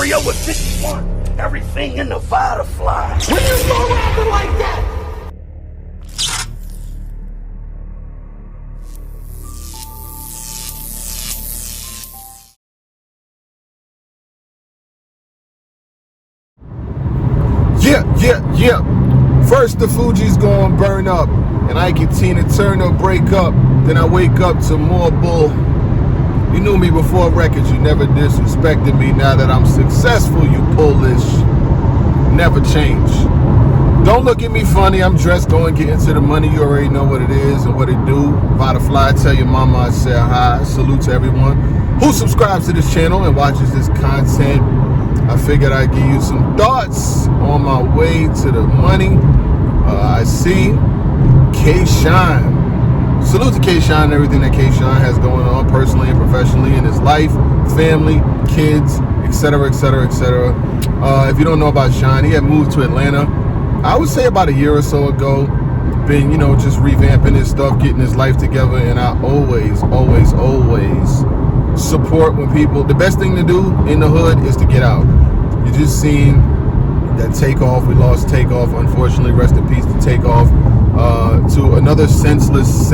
stereo with 51. Everything in Nevada flies. When you go rapping like that. Yeah. First the Fuji's gonna burn up, and Ike and Tina Turner break up. Then I wake up to more bull. You knew me before records, you never disrespected me. Now that I'm successful, you Polish. Never change. Don't look at me funny, I'm dressed, going get into the money. You already know what it is and what it do. Butterfly, tell your mama I said hi. Salute to everyone who subscribes to this channel and watches this content. I figured I'd give you some thoughts on my way to the money. I see K-Shine. Salute to K-Shine and everything that K-Shine has going on personally and professionally in his life, family, kids, etc., etc., etc. If you don't know about Shine, he had moved to Atlanta, I would say about a year or so ago. Been, just revamping his stuff, getting his life together, and I always support when people, the best thing to do in the hood is to get out. You just seen that Takeoff, we lost Takeoff, unfortunately, rest in peace to Takeoff, to another senseless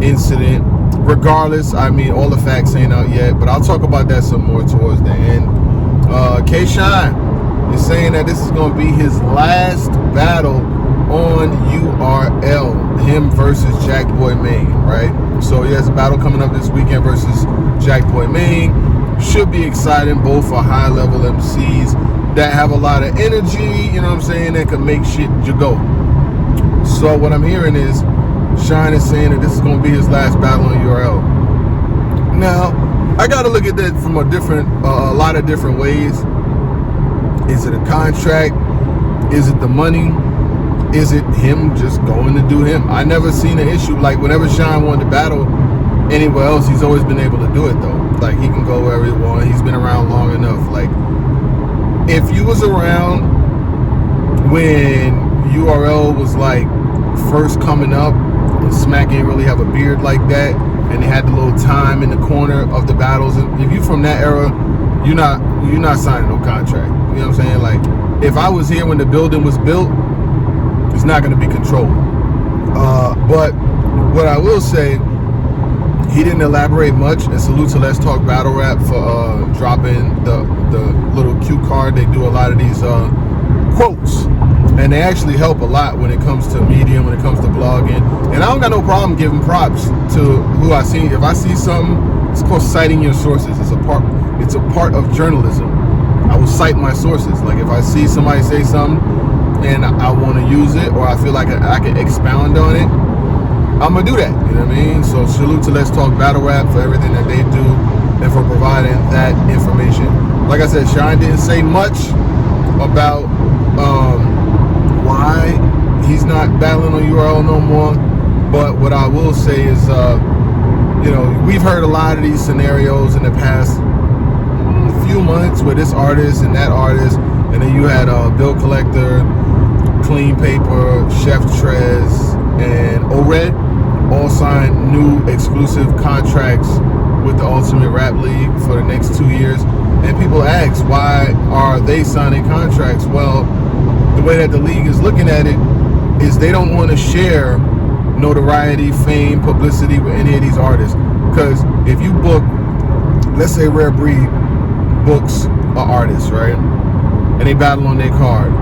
incident. Regardless, I mean, all the facts ain't out yet, but I'll talk about that some more towards the end. K-Shine is saying that this is going to be his last battle on URL, him versus Jakkboy Maine, right? So he has a battle coming up this weekend versus Jakkboy Maine. Should be exciting. Both are high-level MCs that have a lot of energy, you know what I'm saying, that can make shit go. So what I'm hearing is Shine is saying that this is going to be his last battle on URL. Now, I got to look at that from a lot of different ways. Is it a contract? Is it the money? Is it him just going to do him? I never seen an issue. Like, whenever Shine wanted to battle anywhere else, he's always been able to do it, though. Like, he can go wherever he wants. He's been around long enough. Like, if you was around when URL was, like, first coming up, and Smack didn't really have a beard like that, and they had the little time in the corner of the battles, and if you from that era, you're not signing no contract. You know what I'm saying? Like, if I was here when the building was built, it's not going to be controlled. But what I will say, he didn't elaborate much, and salute to Let's Talk Battle Rap for dropping the little cue card. They do a lot of these quotes, and they actually help a lot when it comes to media, when it comes to blogging. And I don't got no problem giving props to who I see. If I see something, it's called citing your sources. It's a part of journalism. I will cite my sources. Like, if I see somebody say something and I want to use it, or I feel like I can expound on it, I'm gonna do that. You know what I mean? So salute to Let's Talk Battle Rap for everything that they do and for providing that information. Like I said, Shine didn't say much about why he's not battling on URL no more. But what I will say is, we've heard a lot of these scenarios in the past few months with this artist and that artist, and then you had Bill Collector, Clean Paper, Chef Trez, and O-Red all signed new exclusive contracts with the Ultimate Rap League for the next 2 years. And people ask, why are they signing contracts? Well, the way that the league is looking at it is they don't want to share notoriety, fame, publicity with any of these artists. Because if you book, let's say Rare Breed books an artist, right? And they battle on their card.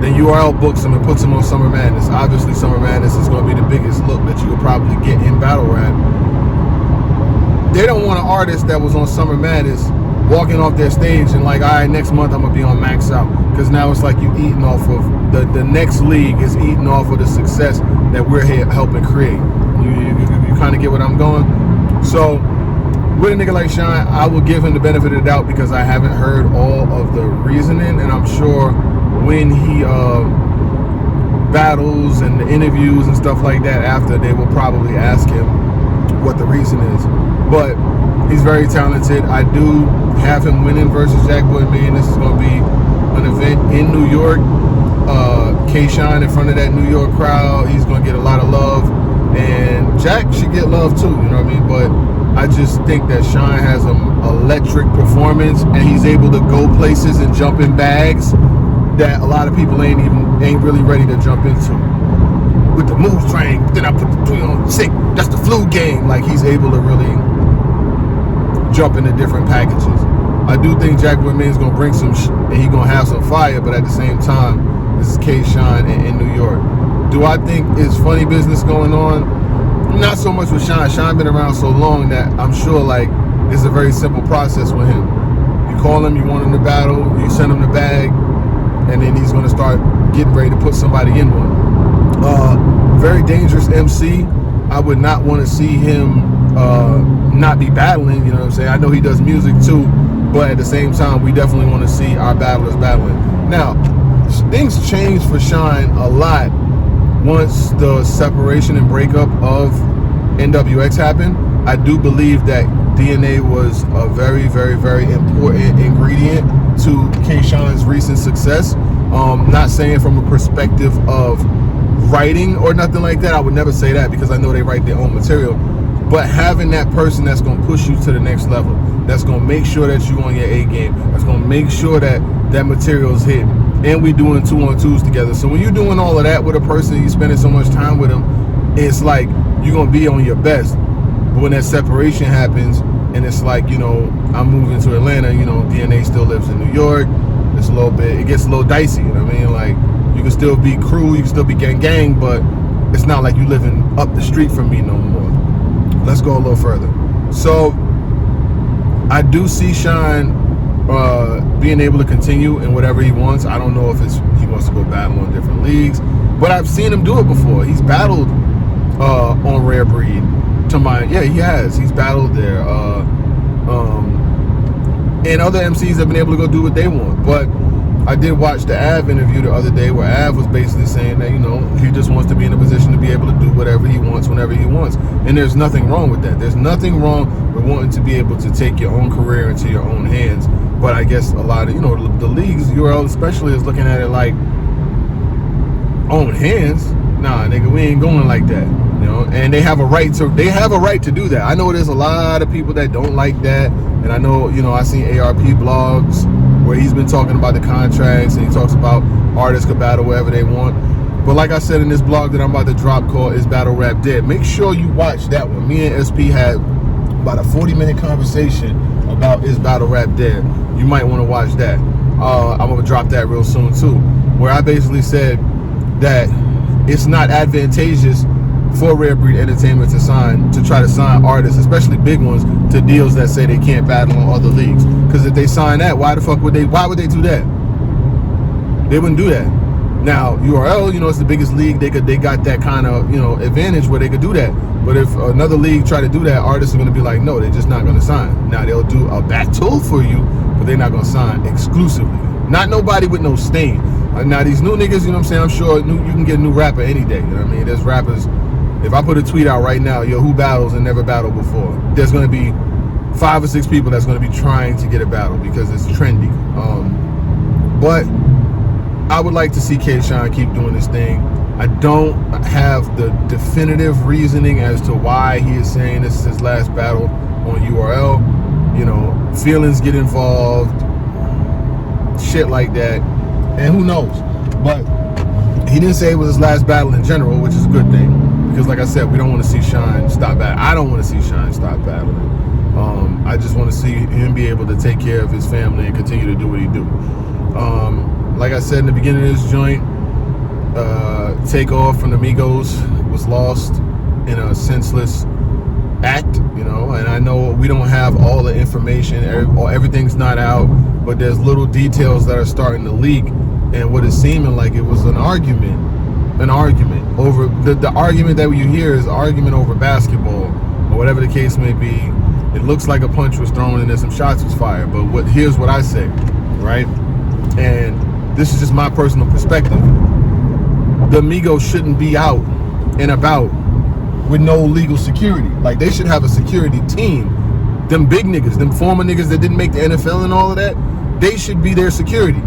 Then URL books them and puts them on Summer Madness. Obviously, Summer Madness is going to be the biggest look that you will probably get in battle rap. They don't want an artist that was on Summer Madness walking off their stage and like, all right, next month I'm going to be on Max Out. Because now it's like you eating off of, the next league is eating off of the success that we're here helping create. You kind of get what I'm going? So, with a nigga like Shine, I will give him the benefit of the doubt because I haven't heard all of the reasoning, and I'm sure when he battles and the interviews and stuff like that after, they will probably ask him what the reason is. But he's very talented. I do have him winning versus Jakkboy Maine. This is going to be an event in New York. K-Shine in front of that New York crowd. He's going to get a lot of love. And Jack should get love too, you know what I mean? But I just think that Sean has an electric performance, and he's able to go places and jump in bags that a lot of people ain't really ready to jump into. With the move train, then I put the tweet on sick. That's the flu game. Like, he's able to really jump into different packages. I do think Jakkboy Maine's gonna bring some and he's gonna have some fire, but at the same time, this is K-Shine in New York. Do I think it's funny business going on? Not so much with Sean. Sean been around so long that I'm sure like it's a very simple process with him. You call him, you want him to battle, you send him the bag, and then he's gonna start getting ready to put somebody in one. Very dangerous MC. I would not want to see him not be battling, you know what I'm saying? I know he does music too, but at the same time, we definitely want to see our battlers battling. Now, things changed for Shine a lot once the separation and breakup of NWX happened. I do believe that DNA was a very, very, very important ingredient to K-Shine's recent success. Not saying from a perspective of writing or nothing like that. I would never say that because I know they write their own material. But having that person that's going to push you to the next level, that's going to make sure that you're on your A game, that's going to make sure that that material is hit. And we doing 2-on-2s together. So when you're doing all of that with a person, you're spending so much time with them, it's like you're going to be on your best. But when that separation happens, and it's like, you know, I'm moving to Atlanta, you know, DNA still lives in New York. It's a little bit, it gets a little dicey, you know what I mean? Like, you can still be crew, you can still be gang, but it's not like you living up the street from me no more. Let's go a little further. So, I do see Shine being able to continue in whatever he wants. I don't know if he wants to go battle in different leagues, but I've seen him do it before. He's battled on Rare Breed. Yeah, he has. He's battled there. And other MCs have been able to go do what they want. But I did watch the Av interview the other day where Av was basically saying that, you know, he just wants to be in a position to be able to do whatever he wants whenever he wants. And there's nothing wrong with that. There's nothing wrong with wanting to be able to take your own career into your own hands. But I guess a lot of, you know, the leagues, URL especially, is looking at it like, own hands? Nah, nigga, we ain't going like that. You know, and they have a right to do that. I know there's a lot of people that don't like that. And I know, you know, I seen ARP blogs where he's been talking about the contracts, and he talks about artists could battle wherever they want. But like I said in this blog that I'm about to drop called Is Battle Rap Dead, make sure you watch that one. Me and SP had about a 40-minute conversation about Is Battle Rap Dead. You might want to watch that. I'm going to drop that real soon too, where I basically said that it's not advantageous for Rare Breed Entertainment to try to sign artists, especially big ones, to deals that say they can't battle in other leagues. Because if they sign that, why would they do that? They wouldn't do that. Now, URL, you know, it's the biggest league. They got that kind of, you know, advantage where they could do that. But if another league try to do that, artists are going to be like, no, they're just not going to sign. Now, they'll do a battle for you, but they're not going to sign exclusively. Not nobody with no stain. Now, these new niggas, you know what I'm saying? I'm sure you can get a new rapper any day. You know what I mean? There's rappers. If I put a tweet out right now, yo, who battles and never battled before? There's going to be 5 or 6 people that's going to be trying to get a battle because it's trendy. But I would like to see K-Shine keep doing this thing. I don't have the definitive reasoning as to why he is saying this is his last battle on URL. You know, feelings get involved, shit like that, and who knows? But he didn't say it was his last battle in general, which is a good thing. Because like I said, we don't want to see Shine stop battling. I don't want to see Shine stop battling. I just want to see him be able to take care of his family and continue to do what he do. Like I said in the beginning of this joint, Takeoff from the Migos was lost in a senseless act, you know, and I know we don't have all the information, everything's not out, but there's little details that are starting to leak, and what is seeming like it was an argument over the argument that you hear is an argument over basketball or whatever the case may be. It looks like a punch was thrown and then some shots was fired, but here's what I say, right? And this is just my personal perspective. The Migos shouldn't be out and about with no legal security. Like, they should have a security team. Them big niggas, them former niggas that didn't make the NFL and all of that, they should be their security.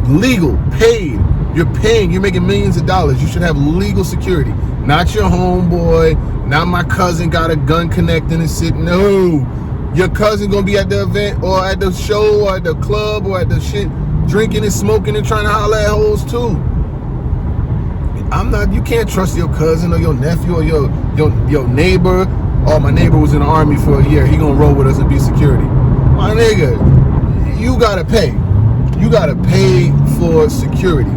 Legal, paid. You're making millions of dollars. You should have legal security. Not your homeboy, not my cousin got a gun connecting and shit. No. Your cousin gonna be at the event or at the show or at the club or at the shit, drinking and smoking and trying to holler at hoes too. You can't trust your cousin or your nephew or your neighbor. Oh, my neighbor was in the army for a year. He gonna roll with us and be security. My nigga, you gotta pay. You gotta pay for security.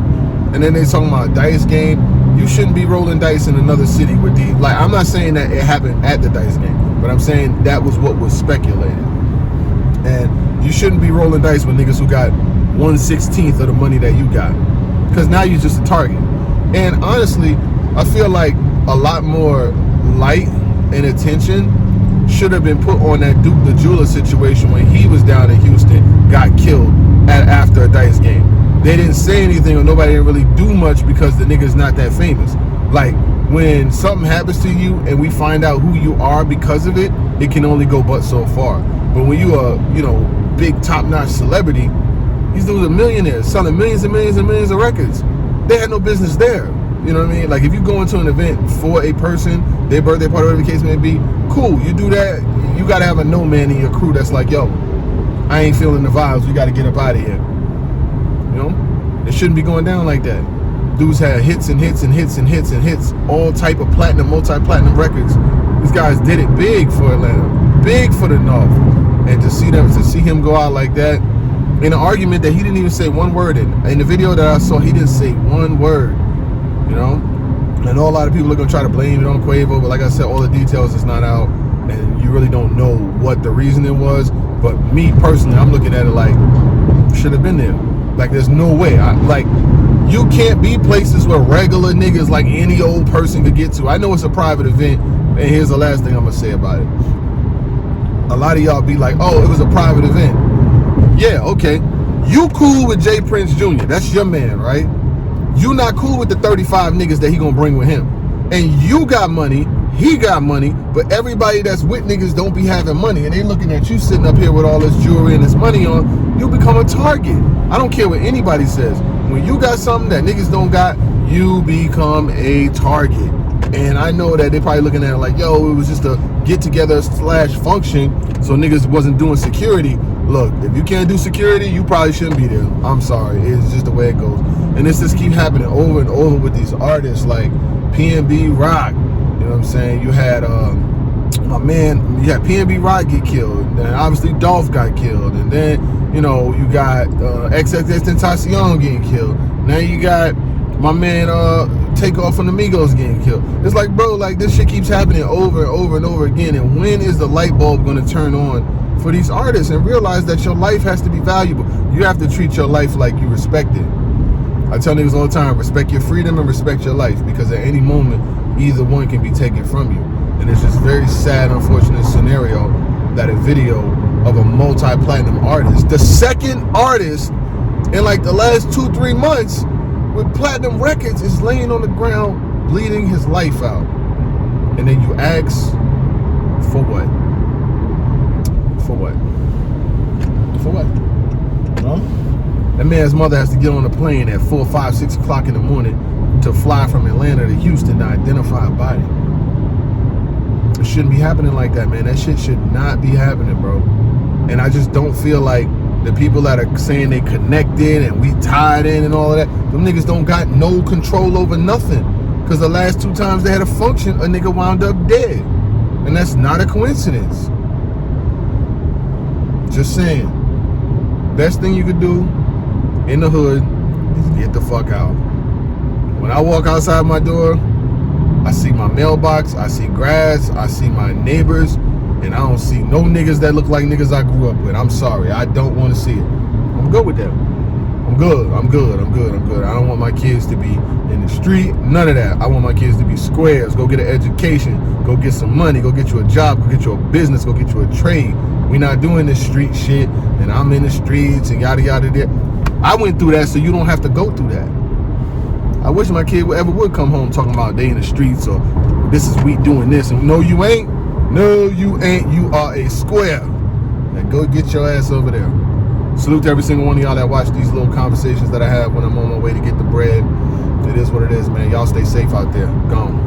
And then they talking about a dice game. You shouldn't be rolling dice in another city with the, like, I'm not saying that it happened at the dice game, but I'm saying that was what was speculated. And you shouldn't be rolling dice with niggas who got 1/16 of the money that you got. Because now you're just a target. And honestly, I feel like a lot more light and attention should have been put on that Duke the Jeweler situation when he was down in Houston, got killed after a dice game. They didn't say anything or nobody didn't really do much because the nigga's not that famous. Like, when something happens to you and we find out who you are because of it, it can only go but so far. But when you are, big top-notch celebrity, these dudes are millionaires selling millions and millions and millions of records. They had no business there. You know what I mean? Like, if you go into an event for a person, their birthday party, whatever the case may be, cool. You do that, you got to have a no man in your crew that's like, yo, I ain't feeling the vibes. We got to get up out of here. It shouldn't be going down like that. Dudes had hits and hits and hits and hits and hits, all type of platinum, multi-platinum records. These guys did it big for Atlanta, big for the North. And to see him go out like that, in an argument that he didn't even say one word in the video that I saw, he didn't say one word, I know a lot of people are going to try to blame it on Quavo, but like I said, all the details is not out, and you really don't know what the reasoning was. But me personally, I'm looking at it like, should have been there. Like, there's no way. You can't be places where regular niggas like any old person could get to. I know it's a private event, and here's the last thing I'm going to say about it. A lot of y'all be like, oh, it was a private event. Yeah, okay. You cool with Jay Prince Jr. That's your man, right? You not cool with the 35 niggas that he gonna bring with him. And you got money, he got money, but everybody that's with niggas don't be having money. And they looking at you sitting up here with all this jewelry and this money on, you become a target. I don't care what anybody says. When you got something that niggas don't got, you become a target. And I know that they probably looking at it like, yo, it was just a get-together / function, so niggas wasn't doing security. Look, if you can't do security, you probably shouldn't be there. I'm sorry. It's just the way it goes. And this just keep happening over and over with these artists like PNB Rock. You know what I'm saying? You had you had PNB Rock get killed. Then obviously Dolph got killed. And then, you got XXXTentacion getting killed. Now you got my man Takeoff from the Migos getting killed. It's like, bro, like, this shit keeps happening over and over and over again. And when is the light bulb going to turn on for these artists and realize that your life has to be valuable? You have to treat your life like you respect it. I tell niggas all the time, respect your freedom and respect your life, because at any moment, either one can be taken from you. And it's just very sad, unfortunate scenario that a video of a multi-platinum artist, the second artist in like the last 2-3 months with platinum records, is laying on the ground bleeding his life out. And then you ask, for what? For what? For what? That man's mother has to get on a plane at 4, 5, 6 o'clock in the morning to fly from Atlanta to Houston to identify a body. It shouldn't be happening like that, man. That shit should not be happening, bro. And I just don't feel like the people that are saying they connected and we tied in and all of that, them niggas don't got no control over nothing. Because the last 2 times they had a function, a nigga wound up dead. And that's not a coincidence. Just saying. Best thing you could do in the hood is get the fuck out. When I walk outside my door, I see my mailbox, I see grass, I see my neighbors, and I don't see no niggas that look like niggas I grew up with. I'm sorry, I don't want to see it. I'm good with that. I'm good. I don't want my kids to be in the street, none of that. I want my kids to be squares, go get an education, go get some money, go get you a job, go get you a business, go get you a trade. We not doing this street shit, and I'm in the streets and yada yada there. I went through that so you don't have to go through that. I wish my kid ever would come home talking about they in the streets or this is we doing this. And no, you ain't. No, you ain't. You are a square. Now go get your ass over there. Salute to every single one of y'all that watch these little conversations that I have when I'm on my way to get the bread. It is what it is, man. Y'all stay safe out there. Gone.